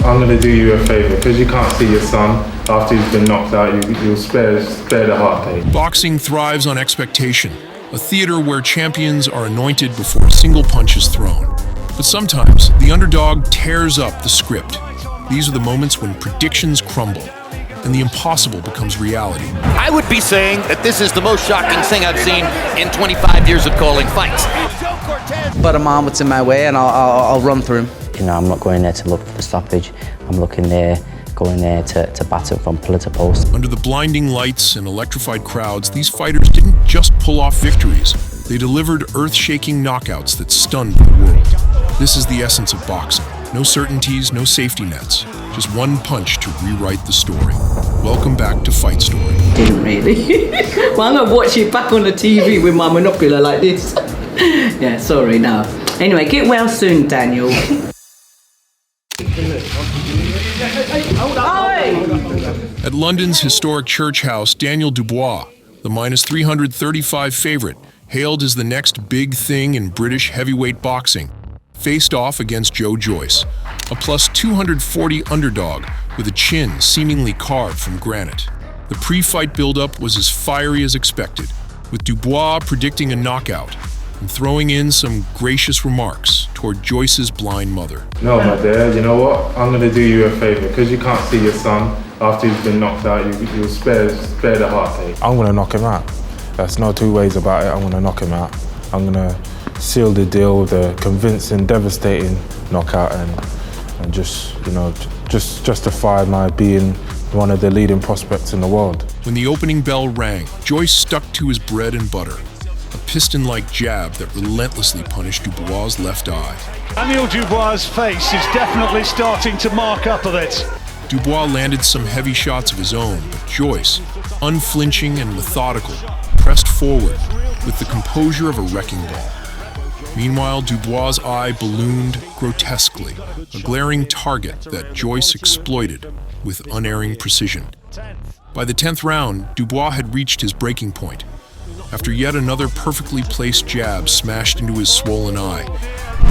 I'm going to do you a favour. Because you can't see your son after he's been knocked out, you'll spare the heartache. Boxing thrives on expectation, a theater where champions are anointed before a single punch is thrown. But sometimes, the underdog tears up the script. These are the moments when predictions crumble, and the impossible becomes reality. I would be saying that this is the most shocking thing I've seen in 25 years of calling fights. But a man what's in my way, and I'll run through him. You know, I'm not going there to look for the stoppage. I'm going there to batter from pillar to post. Under the blinding lights and electrified crowds, these fighters didn't just pull off victories. They delivered earth-shaking knockouts that stunned the world. This is the essence of boxing. No certainties, no safety nets. Just one punch to rewrite the story. Welcome back to Fight Story. Didn't really. Well, I'm gonna watch it back on the TV with my monocular like this. Yeah, sorry, no. Anyway, get well soon, Daniel. At London's historic church house, Daniel Dubois, the minus 335 favorite, hailed as the next big thing in British heavyweight boxing, faced off against Joyce, a plus 240 underdog with a chin seemingly carved from granite. The pre-fight build-up was as fiery as expected, with Dubois predicting a knockout and throwing in some gracious remarks toward Joyce's blind mother. No, my dear, you know what? I'm going to do you a favour. Because you can't see your son after he's been knocked out, you'll spare the heartache. I'm going to knock him out. There's no two ways about it. I'm going to knock him out. I'm going to seal the deal with a convincing, devastating knockout and just, you know, just justify my being one of the leading prospects in the world. When the opening bell rang, Joyce stuck to his bread and butter, a piston-like jab that relentlessly punished Dubois' left eye. Daniel Dubois' face is definitely starting to mark up a bit. Dubois landed some heavy shots of his own, but Joyce, unflinching and methodical, pressed forward with the composure of a wrecking ball. Meanwhile, Dubois' eye ballooned grotesquely, a glaring target that Joyce exploited with unerring precision. By the 10th round, Dubois had reached his breaking point. After yet another perfectly placed jab smashed into his swollen eye,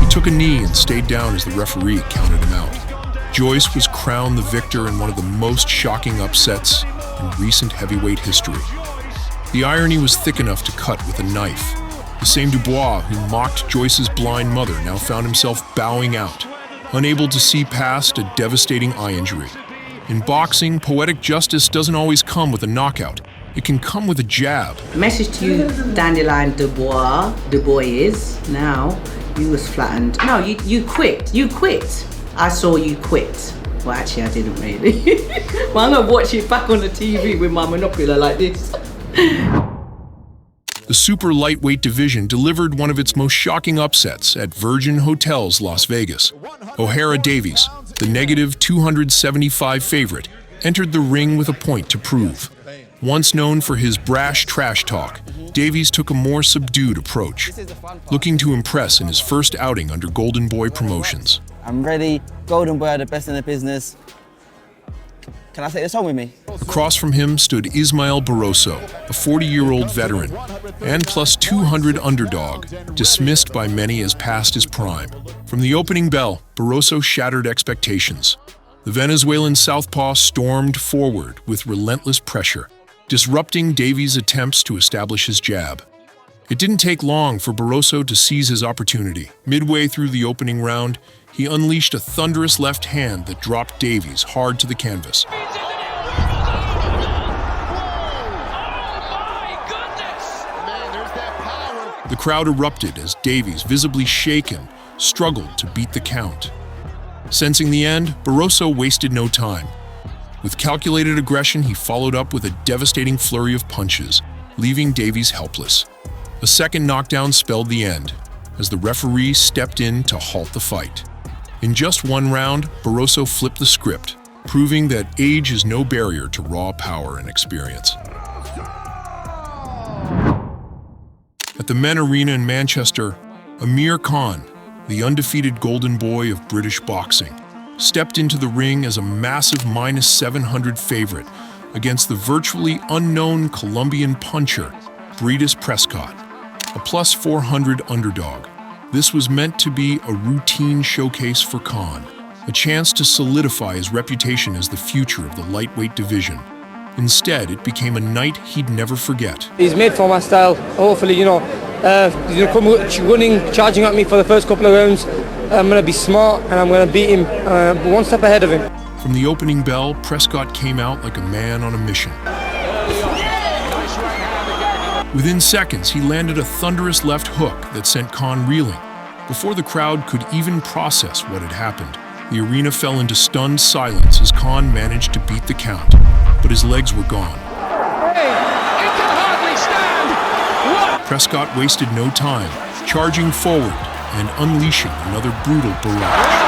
he took a knee and stayed down as the referee counted him out. Joyce was crowned the victor in one of the most shocking upsets in recent heavyweight history. The irony was thick enough to cut with a knife. The same Dubois who mocked Joyce's blind mother now found himself bowing out, unable to see past a devastating eye injury. In boxing, poetic justice doesn't always come with a knockout. It can come with a jab. Message to you, Dandelion Dubois. Dubois is now. You was flattened. No, you quit. You quit. I saw you quit. Well, actually, I didn't really. Well, I'm gonna watch it back on the TV with my monocular like this. The super lightweight division delivered one of its most shocking upsets at Virgin Hotels Las Vegas. Ohara Davies, the negative 275 favorite, entered the ring with a point to prove. Once known for his brash trash talk, Davies took a more subdued approach, looking to impress in his first outing under Golden Boy Promotions. I'm ready. Golden Boy are the best in the business. Can I take this home with me? Across from him stood Ismael Barroso, a 40-year-old veteran, and plus 200 underdog, dismissed by many as past his prime. From the opening bell, Barroso shattered expectations. The Venezuelan southpaw stormed forward with relentless pressure, disrupting Davies' attempts to establish his jab. It didn't take long for Barroso to seize his opportunity. Midway through the opening round, he unleashed a thunderous left hand that dropped Davies hard to the canvas. The crowd erupted as Davies, visibly shaken, struggled to beat the count. Sensing the end, Barroso wasted no time. With calculated aggression, he followed up with a devastating flurry of punches, leaving Davies helpless. A second knockdown spelled the end, as the referee stepped in to halt the fight. In just one round, Barroso flipped the script, proving that age is no barrier to raw power and experience. At the Men Arena in Manchester, Amir Khan, the undefeated golden boy of British boxing, stepped into the ring as a massive minus 700 favorite against the virtually unknown Colombian puncher, Breidis Prescott, a plus 400 underdog. This was meant to be a routine showcase for Khan, a chance to solidify his reputation as the future of the lightweight division. Instead, it became a night he'd never forget. He's made for my style. Hopefully, he's going to come running, charging at me for the first couple of rounds. I'm going to be smart and I'm going to beat him one step ahead of him. From the opening bell, Prescott came out like a man on a mission. Within seconds, he landed a thunderous left hook that sent Khan reeling. Before the crowd could even process what had happened, the arena fell into stunned silence as Khan managed to beat the count, but his legs were gone. Hey, he can hardly stand! What? Prescott wasted no time, charging forward and unleashing another brutal barrage.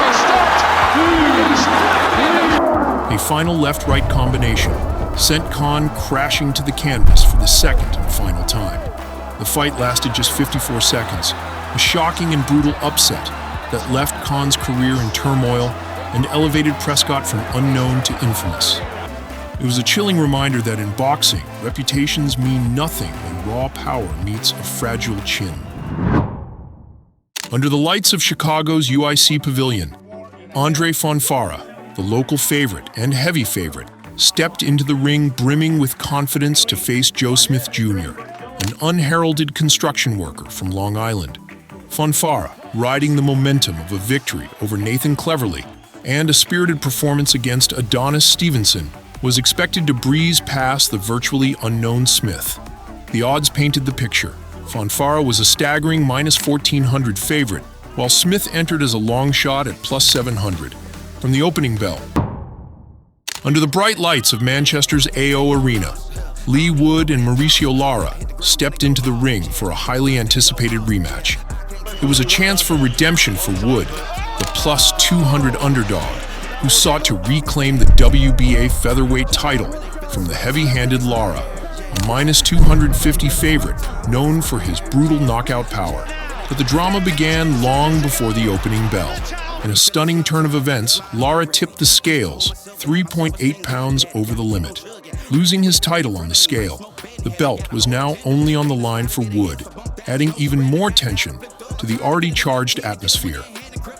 A final left-right combination sent Khan crashing to the canvas for the second and final time. The fight lasted just 54 seconds, a shocking and brutal upset that left Khan's career in turmoil and elevated Prescott from unknown to infamous. It was a chilling reminder that in boxing, reputations mean nothing when raw power meets a fragile chin. Under the lights of Chicago's UIC Pavilion, Andrzej Fonfara, the local favorite and heavy favorite, stepped into the ring brimming with confidence to face Joe Smith Jr., an unheralded construction worker from Long Island. Fonfara, riding the momentum of a victory over Nathan Cleverly and a spirited performance against Adonis Stevenson, was expected to breeze past the virtually unknown Smith. The odds painted the picture. Fonfara was a staggering -1400 favorite, while Smith entered as a long shot at +700. From the opening bell, under the bright lights of Manchester's AO Arena, Leigh Wood and Mauricio Lara stepped into the ring for a highly anticipated rematch. It was a chance for redemption for Wood, the +200 underdog, who sought to reclaim the WBA featherweight title from the heavy-handed Lara, a -250 favorite known for his brutal knockout power. But the drama began long before the opening bell. In a stunning turn of events, Lara tipped the scales 3.8 pounds over the limit. Losing his title on the scale, the belt was now only on the line for Wood, adding even more tension to the already charged atmosphere.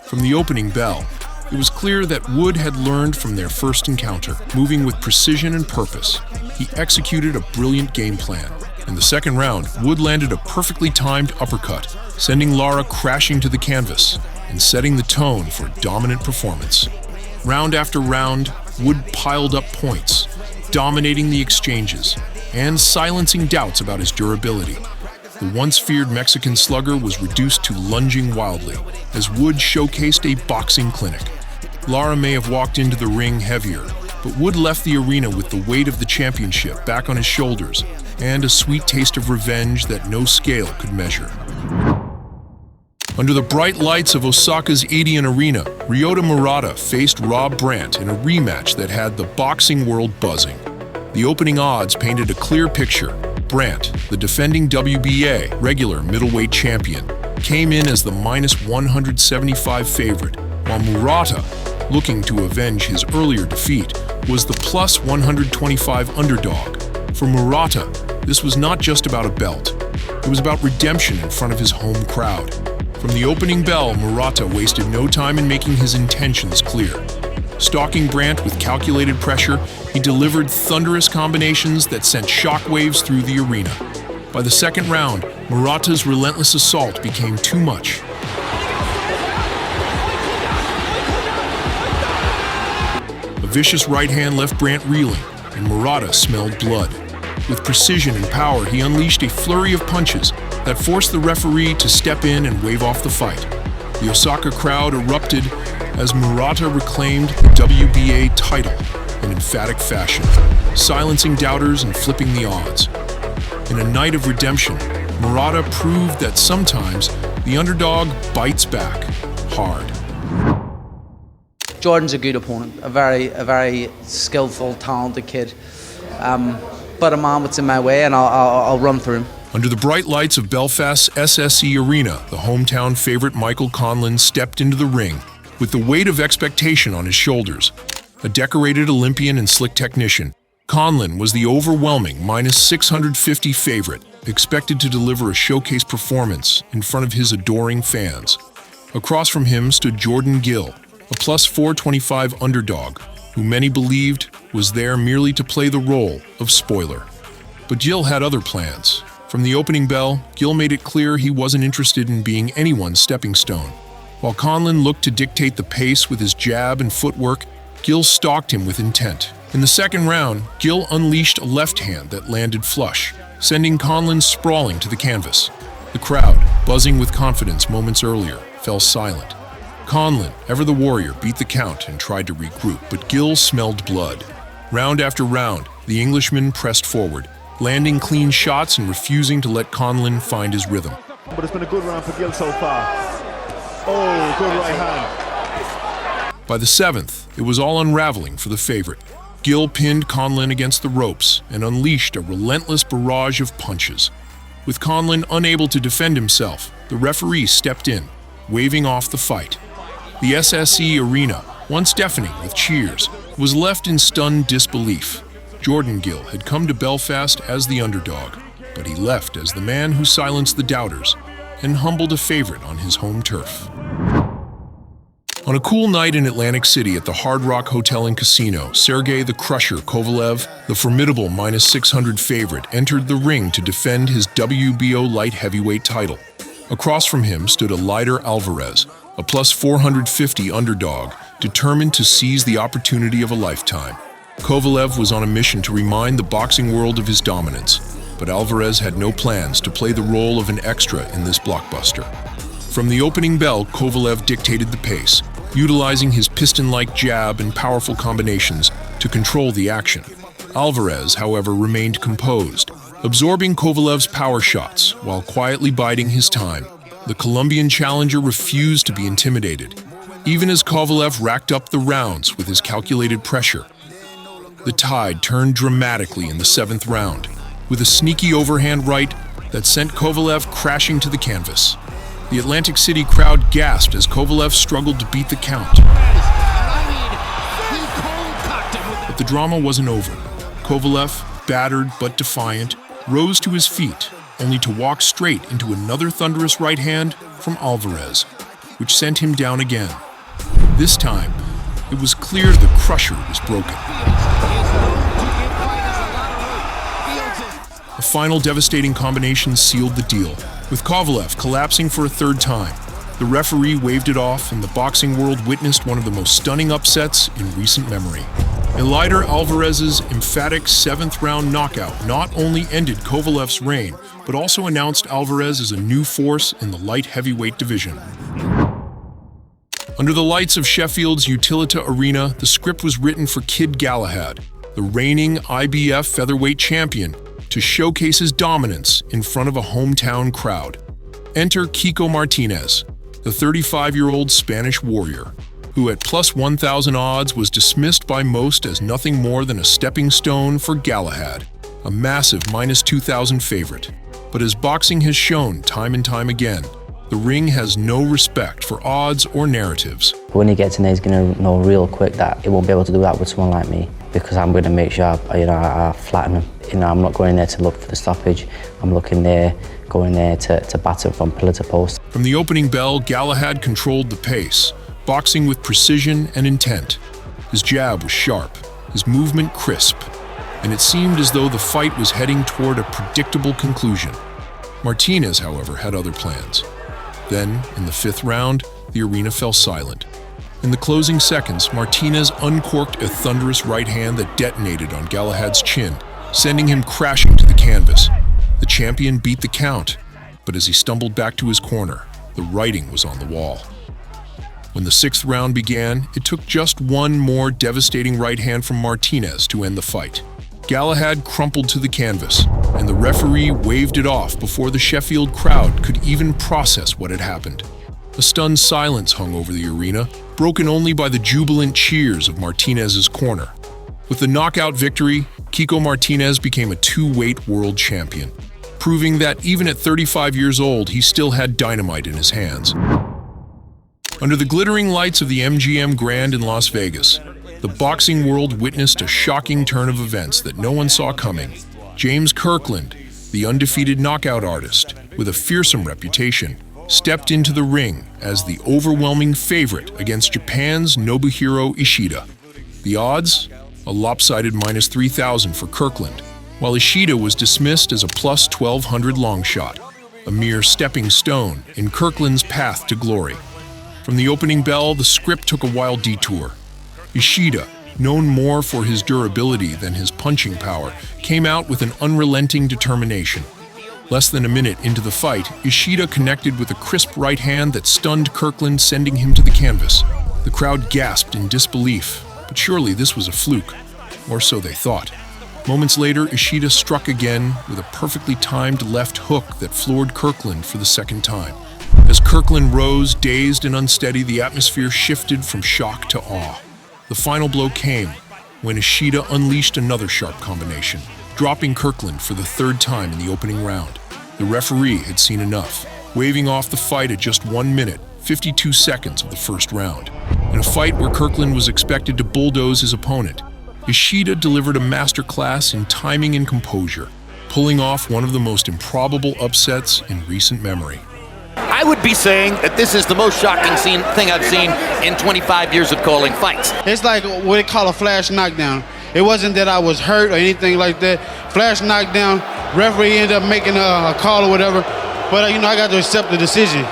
From the opening bell, it was clear that Wood had learned from their first encounter, moving with precision and purpose. He executed a brilliant game plan. In the second round, Wood landed a perfectly timed uppercut, sending Lara crashing to the canvas and setting the tone for a dominant performance. Round after round, Wood piled up points, dominating the exchanges and silencing doubts about his durability. The once-feared Mexican slugger was reduced to lunging wildly as Wood showcased a boxing clinic. Lara may have walked into the ring heavier, but Wood left the arena with the weight of the championship back on his shoulders and a sweet taste of revenge that no scale could measure. Under the bright lights of Osaka's Edion Arena, Ryoto Murata faced Brant in a rematch that had the boxing world buzzing. The opening odds painted a clear picture. Brant, the defending WBA regular middleweight champion, came in as the -175 favorite, while Murata, looking to avenge his earlier defeat, was the +125 underdog. For Murata, this was not just about a belt. It was about redemption in front of his home crowd. From the opening bell, Murata wasted no time in making his intentions clear. Stalking Brant with calculated pressure, he delivered thunderous combinations that sent shockwaves through the arena. By the second round, Murata's relentless assault became too much. A vicious right hand left Brant reeling, and Murata smelled blood. With precision and power, he unleashed a flurry of punches that forced the referee to step in and wave off the fight. The Osaka crowd erupted as Murata reclaimed the WBA title in emphatic fashion, silencing doubters and flipping the odds. In a night of redemption, Murata proved that sometimes the underdog bites back hard. Jordan's a good opponent, a very skillful, talented kid. But a man what's in my way, and I'll run through him. Under the bright lights of Belfast's SSE Arena, the hometown favorite Michael Conlan stepped into the ring with the weight of expectation on his shoulders. A decorated Olympian and slick technician, Conlan was the overwhelming -650 favorite, expected to deliver a showcase performance in front of his adoring fans. Across from him stood Gill, a plus 425 underdog, who many believed was there merely to play the role of spoiler. But Gill had other plans. From the opening bell, Gill made it clear he wasn't interested in being anyone's stepping stone. While Conlan looked to dictate the pace with his jab and footwork, Gill stalked him with intent. In the second round, Gill unleashed a left hand that landed flush, sending Conlan sprawling to the canvas. The crowd, buzzing with confidence moments earlier, fell silent. Conlan, ever the warrior, beat the count and tried to regroup, but Gill smelled blood. Round after round, the Englishman pressed forward, landing clean shots and refusing to let Conlan find his rhythm. But it's been a good round for Gill so far. Oh, good right hand. By the seventh, it was all unraveling for the favorite. Gill pinned Conlan against the ropes and unleashed a relentless barrage of punches. With Conlan unable to defend himself, the referee stepped in, waving off the fight. The SSE arena, once deafening with cheers, was left in stunned disbelief. Jordan Gill had come to Belfast as the underdog, but he left as the man who silenced the doubters and humbled a favorite on his home turf. On a cool night in Atlantic City at the Hard Rock Hotel and Casino, Sergey the Crusher Kovalev, the formidable minus 600 favorite, entered the ring to defend his WBO light heavyweight title. Across from him stood Eleider Alvarez, a plus 450 underdog, determined to seize the opportunity of a lifetime. Kovalev was on a mission to remind the boxing world of his dominance, but Alvarez had no plans to play the role of an extra in this blockbuster. From the opening bell, Kovalev dictated the pace, utilizing his piston-like jab and powerful combinations to control the action. Alvarez, however, remained composed, absorbing Kovalev's power shots while quietly biding his time. The Colombian challenger refused to be intimidated, even as Kovalev racked up the rounds with his calculated pressure. The tide turned dramatically in the seventh round, with a sneaky overhand right that sent Kovalev crashing to the canvas. The Atlantic City crowd gasped as Kovalev struggled to beat the count. But the drama wasn't over. Kovalev, battered but defiant, rose to his feet, only to walk straight into another thunderous right hand from Alvarez, which sent him down again. This time, it was clear the crusher was broken. A final devastating combination sealed the deal, with Kovalev collapsing for a third time. The referee waved it off, and the boxing world witnessed one of the most stunning upsets in recent memory. Eleider Alvarez's emphatic seventh-round knockout not only ended Kovalev's reign, but also announced Alvarez as a new force in the light heavyweight division. Under the lights of Sheffield's Utilita Arena, the script was written for Kid Galahad, the reigning IBF featherweight champion, to showcase his dominance in front of a hometown crowd. Enter Kiko Martinez, the 35-year-old Spanish warrior, who at plus 1,000 odds was dismissed by most as nothing more than a stepping stone for Galahad, a massive minus 2,000 favorite. But as boxing has shown time and time again, the ring has no respect for odds or narratives. When he gets in there, he's going to know real quick that he won't be able to do that with someone like me, because I'm going to make sure I flatten him. I'm not going there to look for the stoppage. I'm going there to batter from pillar to post. From the opening bell, Galahad controlled the pace, boxing with precision and intent. His jab was sharp, his movement crisp, and it seemed as though the fight was heading toward a predictable conclusion. Martinez, however, had other plans. Then, in the fifth round, the arena fell silent. In the closing seconds, Martinez uncorked a thunderous right hand that detonated on Galahad's chin, sending him crashing to the canvas. The champion beat the count, but as he stumbled back to his corner, the writing was on the wall. When the sixth round began, it took just one more devastating right hand from Martinez to end the fight. Galahad crumpled to the canvas, and the referee waved it off before the Sheffield crowd could even process what had happened. A stunned silence hung over the arena, broken only by the jubilant cheers of Martinez's corner. With the knockout victory, Kiko Martinez became a two-weight world champion, proving that even at 35 years old, he still had dynamite in his hands. Under the glittering lights of the MGM Grand in Las Vegas, the boxing world witnessed a shocking turn of events that no one saw coming. James Kirkland, the undefeated knockout artist, with a fearsome reputation, stepped into the ring as the overwhelming favorite against Japan's Nobuhiro Ishida. The odds? A lopsided minus 3,000 for Kirkland, while Ishida was dismissed as a plus 1,200 long shot, a mere stepping stone in Kirkland's path to glory. From the opening bell, the script took a wild detour. Ishida, known more for his durability than his punching power, came out with an unrelenting determination. Less than a minute into the fight, Ishida connected with a crisp right hand that stunned Kirkland, sending him to the canvas. The crowd gasped in disbelief, but surely this was a fluke, or so they thought. Moments later, Ishida struck again with a perfectly timed left hook that floored Kirkland for the second time. As Kirkland rose, dazed and unsteady, the atmosphere shifted from shock to awe. The final blow came when Ishida unleashed another sharp combination, dropping Kirkland for the third time in the opening round. The referee had seen enough, waving off the fight at just 1 minute, 52 seconds of the first round. In a fight where Kirkland was expected to bulldoze his opponent, Ishida delivered a masterclass in timing and composure, pulling off one of the most improbable upsets in recent memory. I would be saying that this is the most shocking thing I've seen in 25 years of calling fights. It's like what they call a flash knockdown. It wasn't that I was hurt or anything like that. Flash knockdown, referee ended up making a call or whatever. But, I got to accept the decision,